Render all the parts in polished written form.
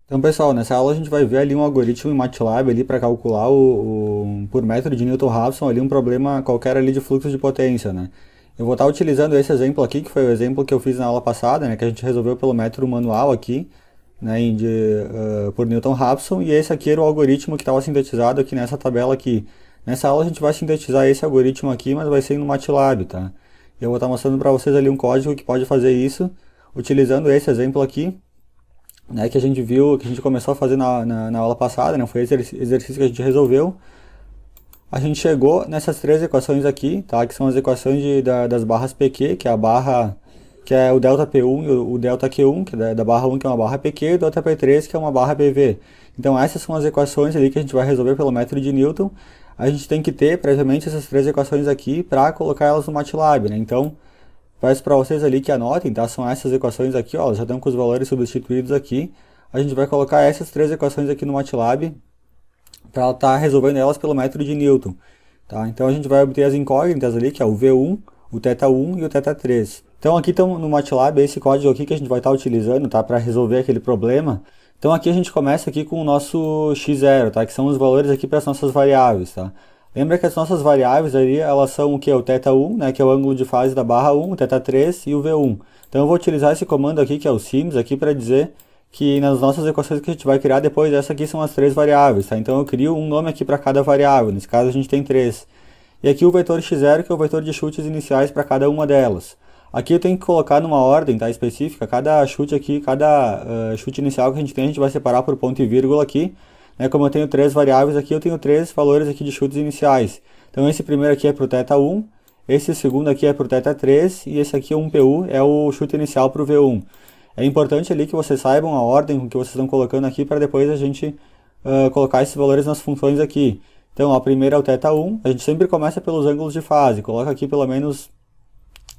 Então, pessoal, nessa aula a gente vai ver ali um algoritmo em MATLAB ali para calcular por metro de Newton-Raphson ali um problema qualquer ali de fluxo de potência, né? Eu vou estar utilizando esse exemplo aqui, que foi o exemplo que eu fiz na aula passada, né? Que a gente resolveu pelo método manual aqui, né? Por Newton-Raphson, e esse aqui era o algoritmo que estava sintetizado aqui nessa tabela aqui. Nessa aula a gente vai sintetizar esse algoritmo aqui, mas vai ser no MATLAB, tá? Eu vou estar mostrando para vocês ali um código que pode fazer isso, utilizando esse exemplo aqui, né, que a gente viu, que a gente começou a fazer na aula passada, né, foi esse exercício que a gente resolveu. A gente chegou nessas três equações aqui, tá, que são as equações das barras PQ, que é a barra, que é o delta P1 e o delta Q1, que é da barra 1, que é uma barra PQ, e o delta P3, que é uma barra PV. Então essas são as equações ali que a gente vai resolver pelo método de Newton. A gente tem que ter previamente essas três equações aqui para colocar elas no MATLAB, né? Então peço para vocês ali que anotem, tá? São essas equações aqui, ó, já estão com os valores substituídos aqui. A gente vai colocar essas três equações aqui no MATLAB para estar resolvendo elas pelo método de Newton, tá? Então a gente vai obter as incógnitas ali, que é o V1, o θ1 e o θ3. Então aqui estão no MATLAB esse código aqui que a gente vai estar utilizando, tá? Para resolver aquele problema. Então aqui a gente começa aqui com o nosso x0, tá? Que são os valores aqui para as nossas variáveis, tá? Lembra que as nossas variáveis ali, elas são o que? O θ1, né, que é o ângulo de fase da barra 1, o θ3 e o V1. Então eu vou utilizar esse comando aqui, que é o sims, aqui para dizer que nas nossas equações que a gente vai criar depois, essa aqui são as três variáveis, tá? Então eu crio um nome aqui para cada variável, nesse caso a gente tem três. E aqui o vetor x0, que é o vetor de chutes iniciais para cada uma delas. Aqui eu tenho que colocar numa ordem, tá, específica, cada chute aqui, cada chute inicial que a gente tem, a gente vai separar por ponto e vírgula aqui. Né, como eu tenho três variáveis aqui, eu tenho três valores aqui de chutes iniciais. Então esse primeiro aqui é para o θ1, esse segundo aqui é para o θ3 e esse aqui é um PU, é o chute inicial para o V1. É importante ali que vocês saibam a ordem com que vocês estão colocando aqui para depois a gente colocar esses valores nas funções aqui. Então a primeira é o θ1, a gente sempre começa pelos ângulos de fase, coloca aqui pelo menos,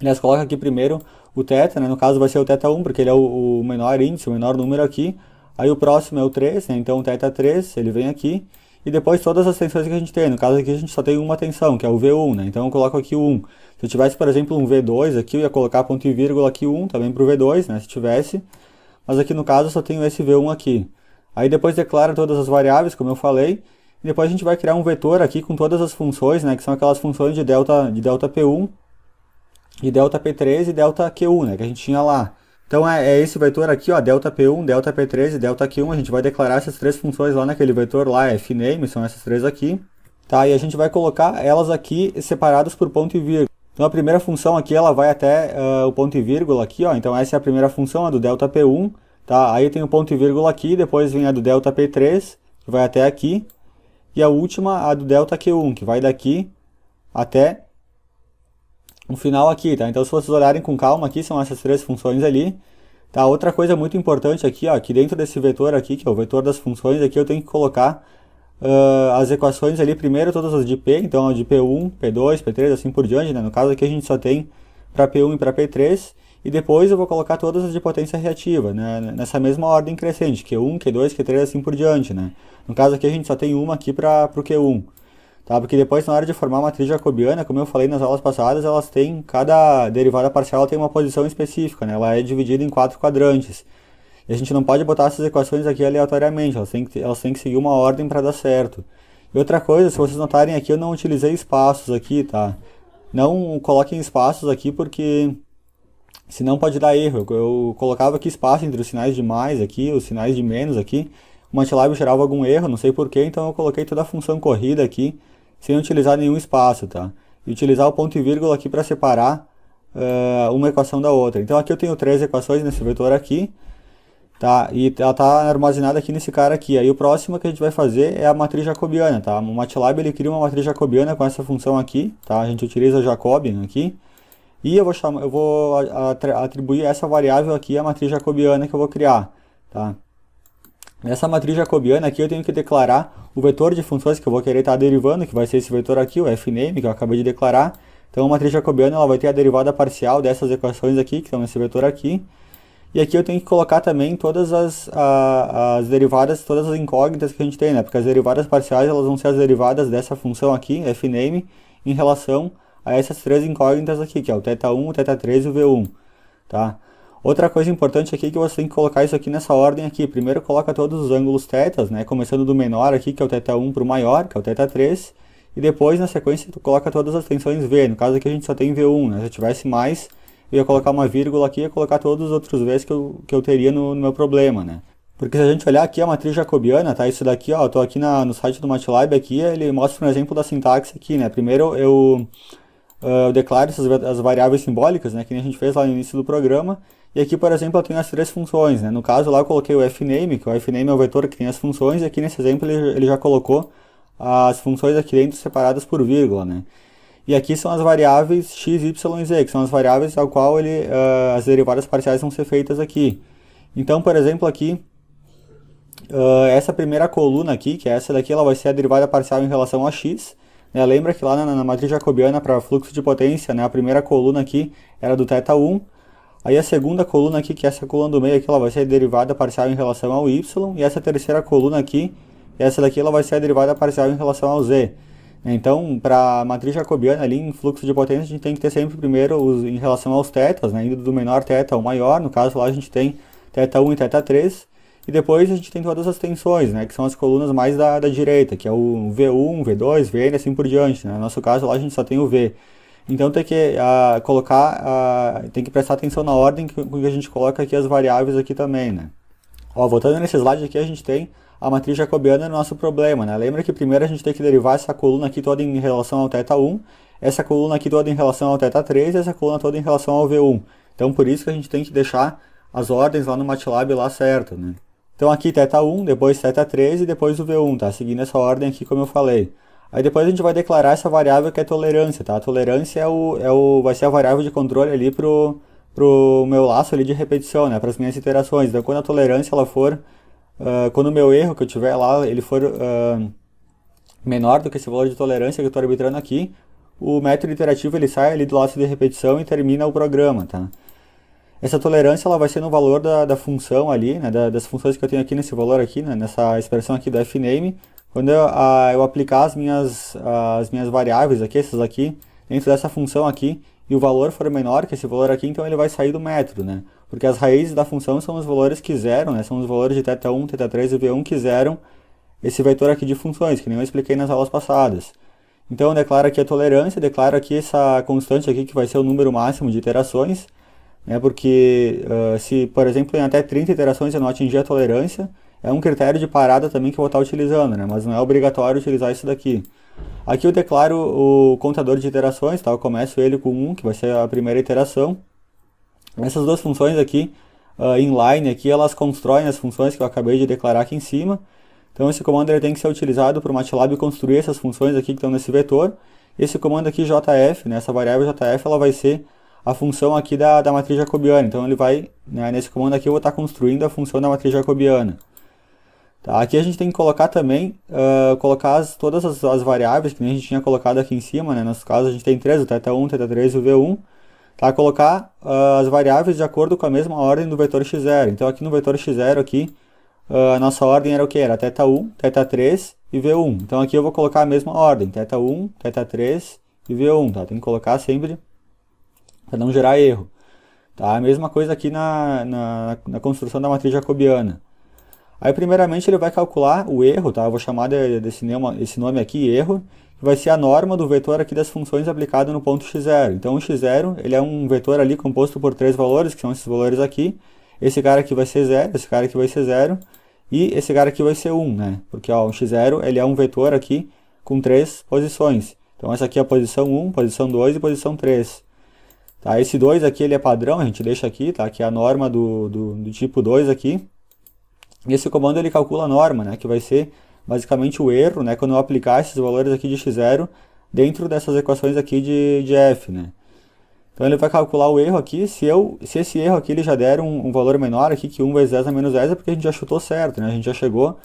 aliás, coloca aqui primeiro o θ, né, no caso vai ser o θ1 porque ele é o menor índice, o menor número aqui. Aí o próximo é o 3, né? Então o θ3, ele vem aqui. E depois todas as tensões que a gente tem. No caso aqui a gente só tem uma tensão, que é o V1, né? Então eu coloco aqui o 1. Se eu tivesse, por exemplo, um V2 aqui, eu ia colocar ponto e vírgula aqui 1 também para o V2, né? Se tivesse. Mas aqui no caso eu só tenho esse V1 aqui. Aí depois declara todas as variáveis, como eu falei. E depois a gente vai criar um vetor aqui com todas as funções, né? Que são aquelas funções de delta P1, de delta P3 e delta Q1, né? Que a gente tinha lá. Então é esse vetor aqui, ó, delta P1, delta P3 e delta Q1, a gente vai declarar essas três funções lá naquele vetor lá, fname, são essas três aqui, tá? E a gente vai colocar elas aqui separadas por ponto e vírgula. Então a primeira função aqui, ela vai até o ponto e vírgula aqui, ó, então essa é a primeira função, a do delta P1, tá? Aí tem o ponto e vírgula aqui, depois vem a do delta P3, que vai até aqui, e a última, a do delta Q1, que vai daqui até no final aqui, tá? Então se vocês olharem com calma aqui, são essas três funções ali, tá? Outra coisa muito importante aqui, ó, que dentro desse vetor aqui, que é o vetor das funções, aqui eu tenho que colocar as equações ali, primeiro todas as de P, então a de P1, P2, P3, assim por diante, né? No caso aqui a gente só tem para P1 e para P3, e depois eu vou colocar todas as de potência reativa, né? Nessa mesma ordem crescente, Q1, Q2, Q3, assim por diante, né? No caso aqui a gente só tem uma aqui para o Q1. Tá? Porque depois, na hora de formar a matriz jacobiana, como eu falei nas aulas passadas, elas têm, cada derivada parcial tem uma posição específica, né? Ela é dividida em quatro quadrantes. E a gente não pode botar essas equações aqui aleatoriamente, elas têm que seguir uma ordem para dar certo. E outra coisa, se vocês notarem aqui, eu não utilizei espaços aqui, tá? Não coloquem espaços aqui porque senão pode dar erro. Eu colocava aqui espaço entre os sinais de mais aqui, os sinais de menos aqui. O MATLAB gerava algum erro, não sei porquê, então eu coloquei toda a função corrida aqui, sem utilizar nenhum espaço, tá? E utilizar o ponto e vírgula aqui para separar uma equação da outra. Então aqui eu tenho três equações nesse vetor aqui, tá? E ela está armazenada aqui nesse cara aqui. Aí o próximo que a gente vai fazer é a matriz jacobiana, tá? O MATLAB ele cria uma matriz jacobiana com essa função aqui, tá? A gente utiliza Jacobian aqui. E eu vou atribuir essa variável aqui à matriz jacobiana que eu vou criar, tá? Nessa matriz jacobiana aqui eu tenho que declarar o vetor de funções que eu vou querer estar derivando, que vai ser esse vetor aqui, o fname, que eu acabei de declarar. Então a matriz jacobiana ela vai ter a derivada parcial dessas equações aqui, que estão nesse vetor aqui. E aqui eu tenho que colocar também todas as derivadas, todas as incógnitas que a gente tem, né? Porque as derivadas parciais elas vão ser as derivadas dessa função aqui, fname, em relação a essas três incógnitas aqui, que é o θ1, o θ3 e o V1, tá? Outra coisa importante aqui é que você tem que colocar isso aqui nessa ordem aqui. Primeiro coloca todos os ângulos tetas, né? Começando do menor aqui, que é o θ 1, para o maior, que é o θ 3. E depois, na sequência, tu coloca todas as tensões V. No caso aqui a gente só tem V1, né? Se eu tivesse mais, eu ia colocar uma vírgula aqui e ia colocar todos os outros Vs que eu teria no meu problema, né? Porque se a gente olhar aqui a matriz jacobiana, tá? Isso daqui, ó, eu tô aqui no site do MATLAB aqui, ele mostra um exemplo da sintaxe aqui, né? Primeiro eu declaro as variáveis simbólicas, né? Que nem a gente fez lá no início do programa. E aqui, por exemplo, eu tenho as três funções, né? No caso lá eu coloquei o fname, que o fname é o vetor que tem as funções, e aqui nesse exemplo ele já colocou as funções aqui dentro separadas por vírgula, né? E aqui são as variáveis x, y e z, que são as variáveis ao qual as derivadas parciais vão ser feitas aqui. Então, por exemplo, aqui, essa primeira coluna aqui, que é essa daqui, ela vai ser a derivada parcial em relação a x. Né? Lembra que lá na matriz jacobiana para fluxo de potência, né, a primeira coluna aqui era do θ 1. Aí a segunda coluna aqui, que é essa coluna do meio aqui, ela vai ser a derivada parcial em relação ao y. E essa terceira coluna aqui, essa daqui, ela vai ser a derivada parcial em relação ao z. Então, para a matriz jacobiana ali em fluxo de potência, a gente tem que ter sempre primeiro em relação aos θs, né, indo do menor θ ao maior. No caso lá a gente tem θ 1 e θ 3. E depois a gente tem todas as tensões, né, que são as colunas mais da direita, que é o V1, V2, Vn, assim por diante. Né? No nosso caso lá a gente só tem o V. Então tem que tem que prestar atenção na ordem com que a gente coloca aqui as variáveis aqui também, né? Ó, voltando nesse slide aqui, a gente tem a matriz jacobiana no nosso problema, né? Lembra que primeiro a gente tem que derivar essa coluna aqui toda em relação ao θ 1, essa coluna aqui toda em relação ao θ 3 e essa coluna toda em relação ao V1. Então por isso que a gente tem que deixar as ordens lá no MATLAB lá certo, né? Então aqui θ 1, depois θ 3 e depois o V1, tá? Seguindo essa ordem aqui como eu falei. Aí depois a gente vai declarar essa variável que é tolerância, tá? A tolerância vai ser a variável de controle ali pro meu laço ali de repetição, né? Para as minhas iterações. Então quando a tolerância ela for, quando o meu erro que eu tiver lá, ele for menor do que esse valor de tolerância que eu estou arbitrando aqui, o método iterativo ele sai ali do laço de repetição e termina o programa, tá? Essa tolerância ela vai ser no valor da função ali, né? Das funções que eu tenho aqui nesse valor aqui, né? Nessa expressão aqui do fname. Quando eu aplicar as minhas variáveis aqui, essas aqui, dentro dessa função aqui, e o valor for menor que esse valor aqui, então ele vai sair do método, né? Porque as raízes da função são os valores que zeram, né? São os valores de θ 1, θ 3 e V1 que zeram esse vetor aqui de funções, que nem eu expliquei nas aulas passadas. Então eu declaro aqui a tolerância, declaro aqui essa constante aqui que vai ser o número máximo de iterações, né? Porque se, por exemplo, em até 30 iterações eu não atingir a tolerância, é um critério de parada também que eu vou estar utilizando, né? Mas não é obrigatório utilizar isso daqui. Aqui eu declaro o contador de iterações, tá? Eu começo ele com 1, que vai ser a primeira iteração. Essas duas funções aqui, inline aqui, elas constroem as funções que eu acabei de declarar aqui em cima. Então esse comando ele tem que ser utilizado para o MATLAB construir essas funções aqui que estão nesse vetor. Esse comando aqui jf, né? Essa variável jf, ela vai ser a função aqui da matriz jacobiana. Então ele vai, né, nesse comando aqui eu vou estar construindo a função da matriz jacobiana. Tá, aqui a gente tem que colocar também, todas as variáveis que nem a gente tinha colocado aqui em cima, né? No nosso caso a gente tem 3, o θ1, o θ 3 e o V1. Tá, colocar as variáveis de acordo com a mesma ordem do vetor x0. Então aqui no vetor x0 aqui, a nossa ordem era o que? Era θ1, θ 3 e V1. Então aqui eu vou colocar a mesma ordem, θ1, θ 3 e V1. Tá? Tem que colocar sempre para não gerar erro. Tá? A mesma coisa aqui na construção da matriz jacobiana. Aí primeiramente ele vai calcular o erro, tá? Eu vou chamar esse nome aqui, erro, que vai ser a norma do vetor aqui das funções aplicado no ponto x0. Então o x0 ele é um vetor ali composto por três valores, que são esses valores aqui. Esse cara aqui vai ser 0, esse cara aqui vai ser 0 e esse cara aqui vai ser 1, né? Porque ó, o x0 ele é um vetor aqui com três posições. Então essa aqui é a posição 1, posição 2 e posição 3. Tá? Esse 2 aqui ele é padrão, a gente deixa aqui, tá? Que é a norma do tipo 2 aqui. E esse comando ele calcula a norma, né, que vai ser basicamente o erro, né, quando eu aplicar esses valores aqui de x0 dentro dessas equações aqui de f, né. Então ele vai calcular o erro aqui, se esse erro aqui ele já der um valor menor aqui que 1 vezes 10 a menos 10 é porque a gente já chutou certo, né, a gente já chegou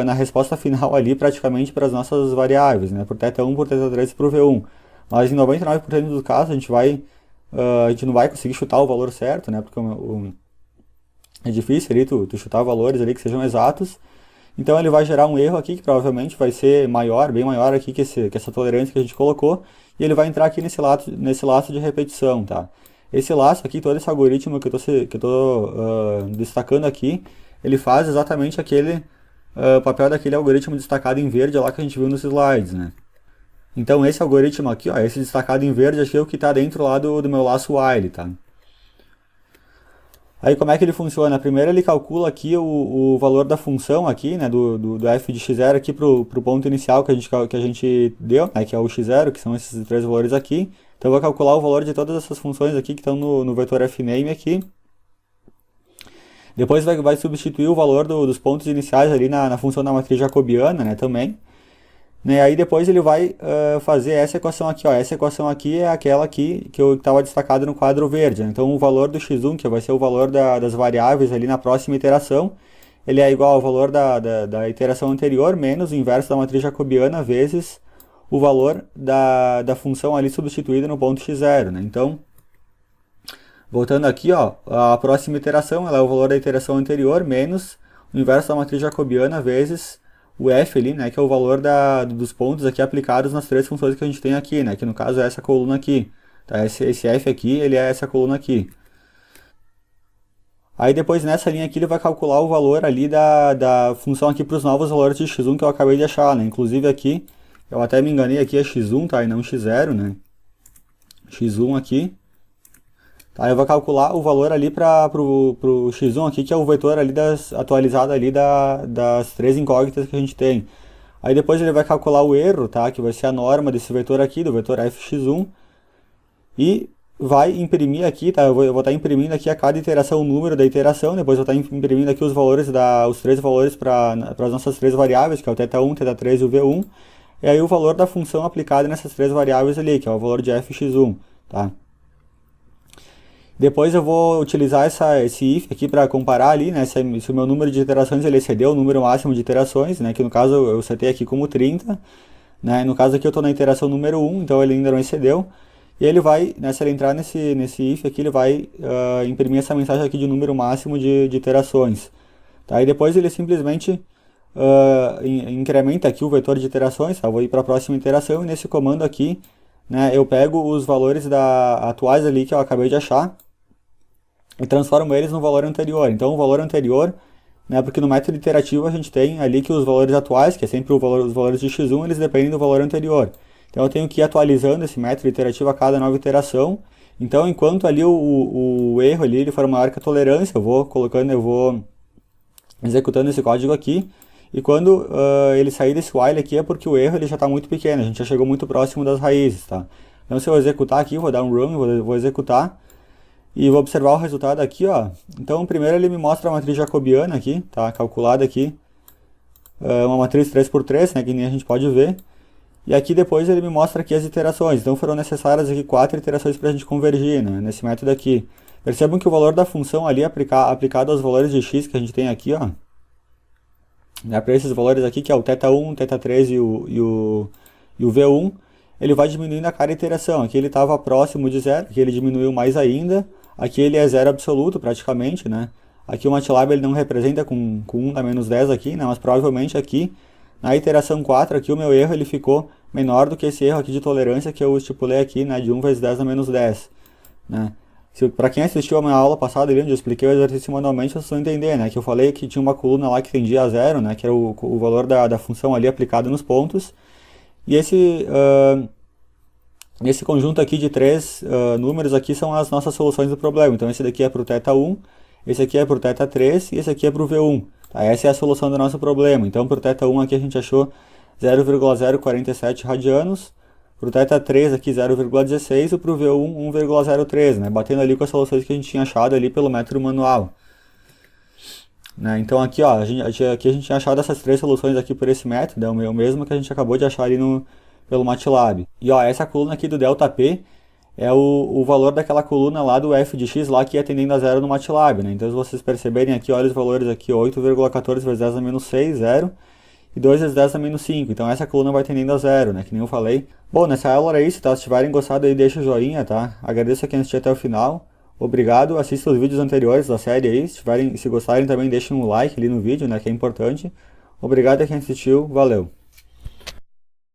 na resposta final ali praticamente para as nossas variáveis, né, por θ1, por θ3 e por V1. Mas em 99% dos casos a gente não vai conseguir chutar o valor certo, né, porque é difícil ali tu chutar valores ali que sejam exatos. Então ele vai gerar um erro aqui que provavelmente vai ser maior, bem maior aqui que essa tolerância que a gente colocou. E ele vai entrar aqui nesse laço de repetição, tá? Esse laço aqui, todo esse algoritmo que eu tô destacando aqui, ele faz exatamente aquele papel daquele algoritmo destacado em verde lá que a gente viu nos slides, né? Então esse algoritmo aqui, ó, esse destacado em verde, aqui é o que está dentro lá do meu laço while, tá? Aí como é que ele funciona? Primeiro ele calcula aqui o valor da função aqui, né, do f de x0 aqui pro ponto inicial que a gente deu, né, que é o x0, que são esses três valores aqui. Então eu vou calcular o valor de todas essas funções aqui que estão no vetor fname aqui. Depois vai substituir o valor dos pontos iniciais ali na função da matriz jacobiana, né, também. Né, aí depois ele vai fazer essa equação aqui, ó. Essa equação aqui é aquela aqui que eu estava destacado no quadro verde, né? Então o valor do x1, que vai ser o valor das variáveis ali na próxima iteração, ele é igual ao valor da iteração anterior, menos o inverso da matriz jacobiana, vezes o valor da função ali substituída no ponto x0, né? Então, voltando aqui, ó, a próxima iteração ela é o valor da iteração anterior, menos o inverso da matriz jacobiana, vezes o f ali, né, que é o valor dos pontos aqui aplicados nas três funções que a gente tem aqui, né, que no caso é essa coluna aqui. Tá? Esse f aqui, ele é essa coluna aqui. Aí depois nessa linha aqui ele vai calcular o valor ali da função aqui para os novos valores de x1 que eu acabei de achar, né. Inclusive aqui, eu até me enganei aqui, é x1, tá, e não x0, né. x1 aqui. Tá, eu vou calcular o valor ali para pro x1 aqui, que é o vetor ali atualizado ali das três incógnitas que a gente tem. Aí depois ele vai calcular o erro, tá, que vai ser a norma desse vetor aqui, do vetor fx1, e vai imprimir aqui, tá, eu vou estar imprimindo aqui a cada iteração o número da iteração, depois eu vou estar imprimindo aqui os valores, os três valores para as nossas três variáveis, que é o θ1, θ3 e o v1, e aí o valor da função aplicada nessas três variáveis ali, que é o valor de fx1, tá. Depois eu vou utilizar esse if aqui para comparar ali, né, se o meu número de iterações ele excedeu o número máximo de iterações, né, que no caso eu setei aqui como 30, né, no caso aqui eu estou na iteração número 1, então ele ainda não excedeu, e ele vai, né, se ele entrar nesse if aqui, ele vai imprimir essa mensagem aqui de número máximo de iterações. Tá? E depois ele simplesmente incrementa aqui o vetor de iterações, tá? Eu vou ir para a próxima iteração, e nesse comando aqui, né, eu pego os valores atuais ali que eu acabei de achar, e transformo eles no valor anterior. Então o valor anterior, né, porque no método iterativo a gente tem ali que os valores atuais, que é sempre os valores de x1, eles dependem do valor anterior. Então eu tenho que ir atualizando esse método iterativo a cada nova iteração. Então enquanto ali o erro ali ele for maior que a tolerância, eu vou executando esse código aqui. E quando ele sair desse while aqui é porque o erro ele já está muito pequeno, a gente já chegou muito próximo das raízes, tá? Então se eu executar aqui, vou dar um run, vou executar. E vou observar o resultado aqui, ó. Então, primeiro ele me mostra a matriz jacobiana aqui, tá? Calculada aqui. Uma matriz 3x3, né? Que nem a gente pode ver. E aqui depois ele me mostra aqui as iterações. Então, foram necessárias aqui 4 iterações para a gente convergir, né? Nesse método aqui. Percebam que o valor da função ali aplicado aos valores de x que a gente tem aqui, ó. Né? Para esses valores aqui, que é o θ1, θ3 e o v1, ele vai diminuindo a cada iteração. Aqui ele estava próximo de zero, aqui ele diminuiu mais ainda. Aqui ele é zero absoluto, praticamente, né? Aqui o MATLAB ele não representa com 1 da menos 10 aqui, né? Mas provavelmente aqui, na iteração 4, aqui o meu erro ele ficou menor do que esse erro aqui de tolerância que eu estipulei aqui, né? De 1 vezes 10 a menos 10, né? Para quem assistiu a minha aula passada, onde eu expliquei o exercício manualmente, vocês vão entender, né? Que eu falei que tinha uma coluna lá que tendia a zero, né? Que era o valor da função ali aplicado nos pontos. E esse conjunto aqui de três números aqui são as nossas soluções do problema. Então esse daqui é para o θ1, esse aqui é para o θ3 e esse aqui é para o v1. Tá? Essa é a solução do nosso problema. Então para o θ1 aqui a gente achou 0,047 radianos, para o θ3 aqui 0,16 e para o v1 1,03, né? Batendo ali com as soluções que a gente tinha achado ali pelo método manual. Né? Então aqui, ó, aqui a gente tinha achado essas três soluções aqui por esse método, é o mesmo que a gente acabou de achar ali pelo MATLAB. E ó, essa coluna aqui do ΔP é o valor daquela coluna lá do f de x lá que ia tendendo a zero no MATLAB, né? Então se vocês perceberem aqui, olha os valores aqui, 8,14 vezes 10 a menos 6, 0, e 2 vezes 10 a menos 5. Então essa coluna vai tendendo a zero, né? Que nem eu falei. Bom, nessa aula era isso, tá? Se tiverem gostado aí, deixa o joinha, tá? Agradeço a quem assistiu até o final. Obrigado, assista os vídeos anteriores da série aí. Se gostarem também, deixem um like ali no vídeo, né? Que é importante. Obrigado a quem assistiu, valeu!